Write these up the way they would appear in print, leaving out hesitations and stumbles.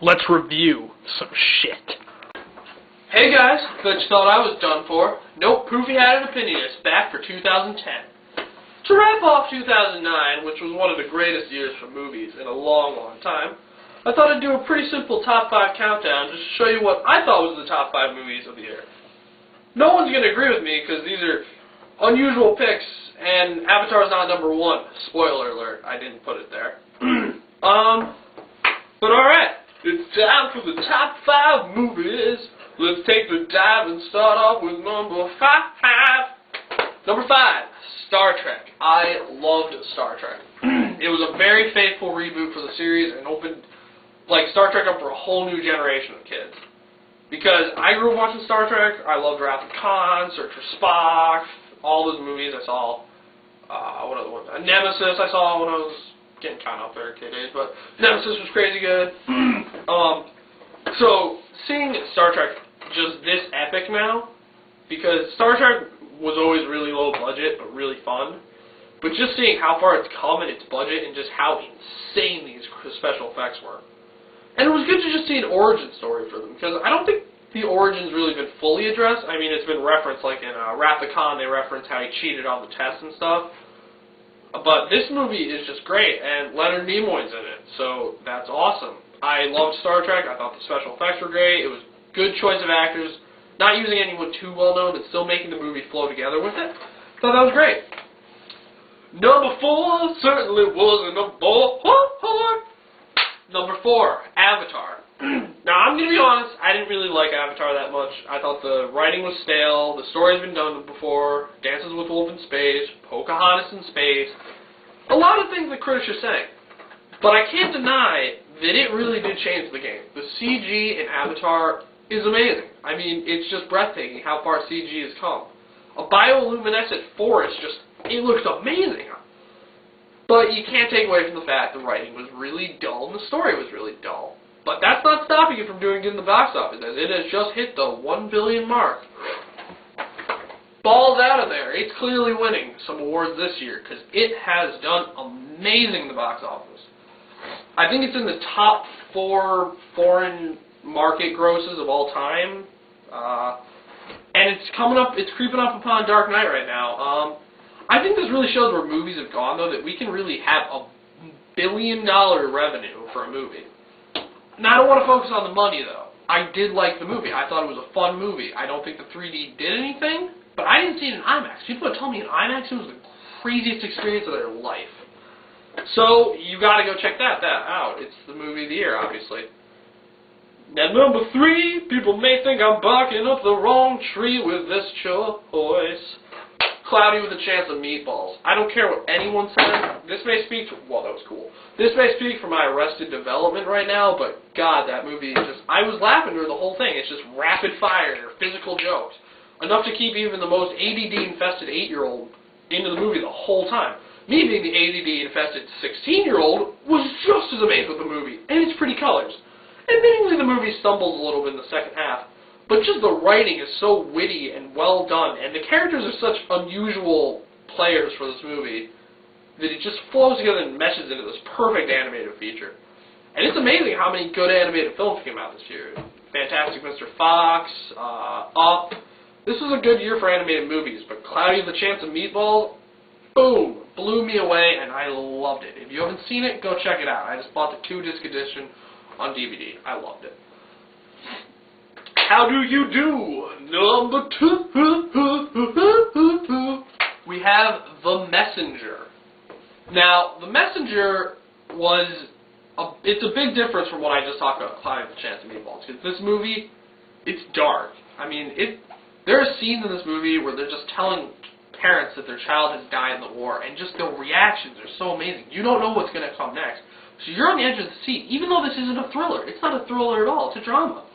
let's review some shit. Hey guys, bet you thought I was done for. Nope, Proofy had an opinion. It's back for 2010. To wrap off 2009, which was one of the greatest years for movies in a long, long time, I thought I'd do a pretty simple top 5 countdown just to show you what I thought was the top 5 movies of the year. No one's going to agree with me because these are unusual picks, and Avatar's not number 1. Spoiler alert, I didn't put it there. But alright, it's time for the top 5 movies. Let's take the dive and start off with number 5. Number 5, Star Trek. I loved Star Trek. It was a very faithful reboot for the series and opened Star Trek up for a whole new generation of kids. Because I grew up watching Star Trek, I loved Wrath of Khan, Search for Spock, all those movies I saw. What other ones? Nemesis I saw when I was getting kind of up there at kid age, but Nemesis was crazy good. So seeing Star Trek just this epic now, because Star Trek was always really low budget but really fun, but just seeing how far it's come in its budget and just how insane these special effects were. And it was good to just see an origin story for them, because I don't think the origin's really been fully addressed. I mean, it's been referenced, like in Wrath of Khan, they reference how he cheated on the tests and stuff. But this movie is just great, and Leonard Nimoy's in it, so that's awesome. I loved Star Trek. I thought the special effects were great. It was a good choice of actors, not using anyone too well known, but still making the movie flow together with it. Thought that was great. Number 4 certainly wasn't a bore. Number 4, Avatar. Now, I'm going to be honest, I didn't really like Avatar that much. I thought the writing was stale, the story's been done before, Dances with Wolves in space, Pocahontas in space, a lot of things that critics are saying. But I can't deny that it really did change the game. The CG in Avatar is amazing. I mean, it's just breathtaking how far CG has come. A bioluminescent forest it looks amazing. But you can't take away from the fact the writing was really dull and the story was really dull. But that's not stopping it from doing good in the box office, as it has just hit the 1 billion mark. Balls out of there. It's clearly winning some awards this year, because it has done amazing in the box office. I think it's in the top 4 foreign market grosses of all time. And it's creeping up upon Dark Knight right now. I think this really shows where movies have gone, though, that we can really have a $1 billion revenue for a movie. Now, I don't want to focus on the money, though. I did like the movie. I thought it was a fun movie. I don't think the 3D did anything, but I didn't see it in IMAX. People are telling me in IMAX it was the craziest experience of their life. So, you gotta go check that out. It's the movie of the year, obviously. Now, number 3, people may think I'm barking up the wrong tree with this choice. Cloudy with a Chance of Meatballs. I don't care what anyone says. This may speak to... Well, that was cool. This may speak for my Arrested Development right now, but God, that movie just... I was laughing during the whole thing. It's just rapid fire, physical jokes. Enough to keep even the most ADD-infested 8-year-old into the movie the whole time. Me being the ADD-infested 16-year-old was just as amazed with the movie, and its pretty colors. Admittingly, the movie stumbles a little bit in the second half, but just the writing is so witty and well done, and the characters are such unusual players for this movie that it just flows together and meshes into this perfect animated feature. And it's amazing how many good animated films came out this year. Fantastic Mr. Fox, Up. This was a good year for animated movies, but Cloudy with a Chance of Meatballs, boom, blew me away, and I loved it. If you haven't seen it, go check it out. I just bought the 2-disc edition on DVD. I loved it. How do you do? Number 2. We have The Messenger. Now, The Messenger it's a big difference from what I just talked about, Cloudy with a Chance of Meatballs. Because this movie, it's dark. I mean, there are scenes in this movie where they're just telling parents that their child has died in the war, and just their reactions are so amazing. You don't know what's going to come next. So you're on the edge of the seat, even though this isn't a thriller. It's not a thriller at all. It's a drama.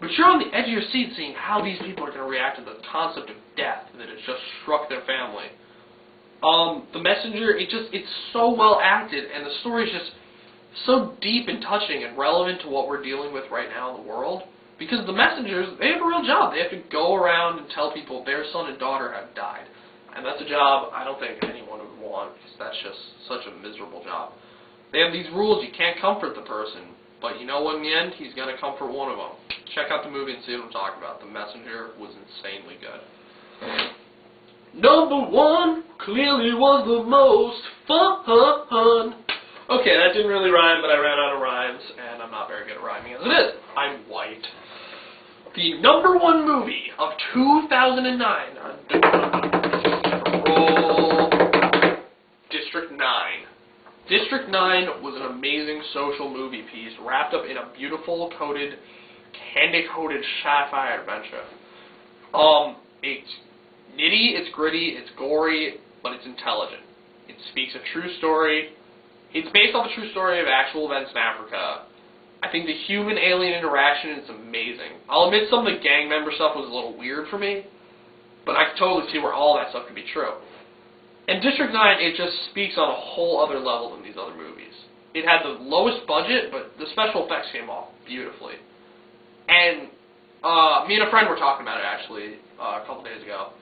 But you're on the edge of your seat seeing how these people are going to react to the concept of death that has just struck their family. The Messenger, it's so well acted, and the story is just so deep and touching and relevant to what we're dealing with right now in the world. Because the messengers, they have a real job. They have to go around and tell people their son and daughter have died. And that's a job I don't think anyone would want, because that's just such a miserable job. They have these rules. You can't comfort the person. But you know what, in the end, he's going to come for one of them. Check out the movie and see what I'm talking about. The Messenger was insanely good. Number one clearly was the most fun. Okay, that didn't really rhyme, but I ran out of rhymes, and I'm not very good at rhyming as it is. I'm white. The number one movie of 2009. Roll. District 9. District 9 was an amazing social movie piece wrapped up in a beautiful candy-coated sci-fi adventure. It's nitty, it's gritty, it's gory, but it's intelligent. It speaks a true story. It's based off a true story of actual events in Africa. I think the human-alien interaction is amazing. I'll admit some of the gang member stuff was a little weird for me, but I can totally see where all that stuff could be true. And District 9, it just speaks on a whole other level than these other movies. It had the lowest budget, but the special effects came off beautifully. And me and a friend were talking about it, actually, a couple days ago.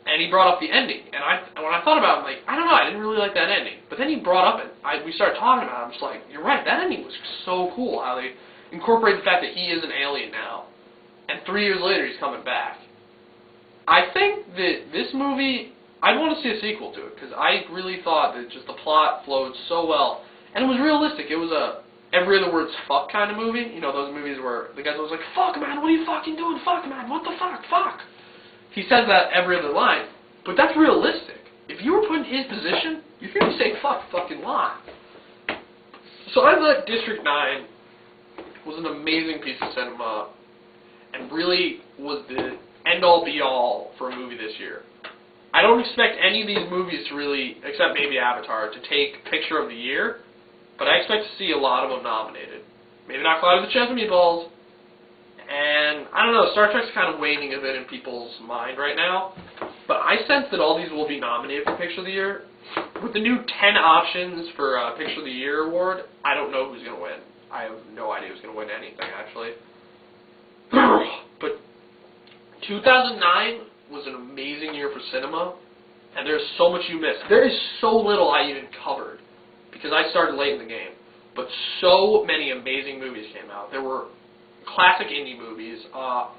And he brought up the ending. And when I thought about it, I'm like, I don't know, I didn't really like that ending. But then he brought up it. We started talking about it. I'm just like, you're right, that ending was so cool, how they incorporate the fact that he is an alien now. And 3 years later, he's coming back. I think that this movie, I'd want to see a sequel to it, because I really thought that just the plot flowed so well. And it was realistic. It was a every other word's fuck kind of movie. You know, those movies where the guy's always like, fuck, man, what are you fucking doing? Fuck, man, what the fuck? Fuck. He says that every other line, but that's realistic. If you were put in his position, you'd hear me say fuck fucking lie. So I thought District 9 was an amazing piece of cinema, and really was the end-all be-all for a movie this year. I don't expect any of these movies to really, except maybe Avatar, to take Picture of the Year, but I expect to see a lot of them nominated. Maybe not Cloud of the Chance of Meatballs, and I don't know, Star Trek's kind of waning a bit in people's mind right now, but I sense that all these will be nominated for Picture of the Year. With the new 10 options for Picture of the Year award, I don't know who's going to win. I have no idea who's going to win anything, actually. But 2009 was an amazing year for cinema, and there's so much you missed. There is so little I even covered, because I started late in the game, but so many amazing movies came out. There were classic indie movies. I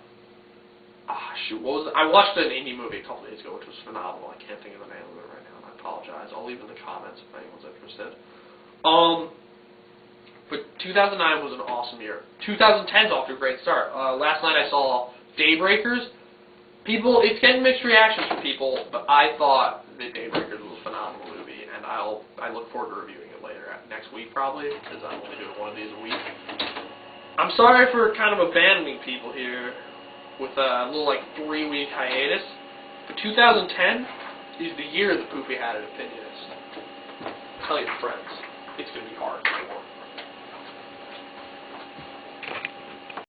watched an indie movie a couple days ago, which was phenomenal. I can't think of the name of it right now, and I apologize. I'll leave it in the comments if anyone's interested. But 2009 was an awesome year. 2010's off to a great start. Last night I saw Daybreakers. It's getting mixed reactions from people, but I thought that Daybreakers was a phenomenal movie, and I look forward to reviewing it later, next week probably, because I'm only doing one of these a week. I'm sorry for kind of abandoning people here with a little, 3-week hiatus, but 2010 is the year the Poopy Hat Opinionist. Tell your friends, it's going to be hard.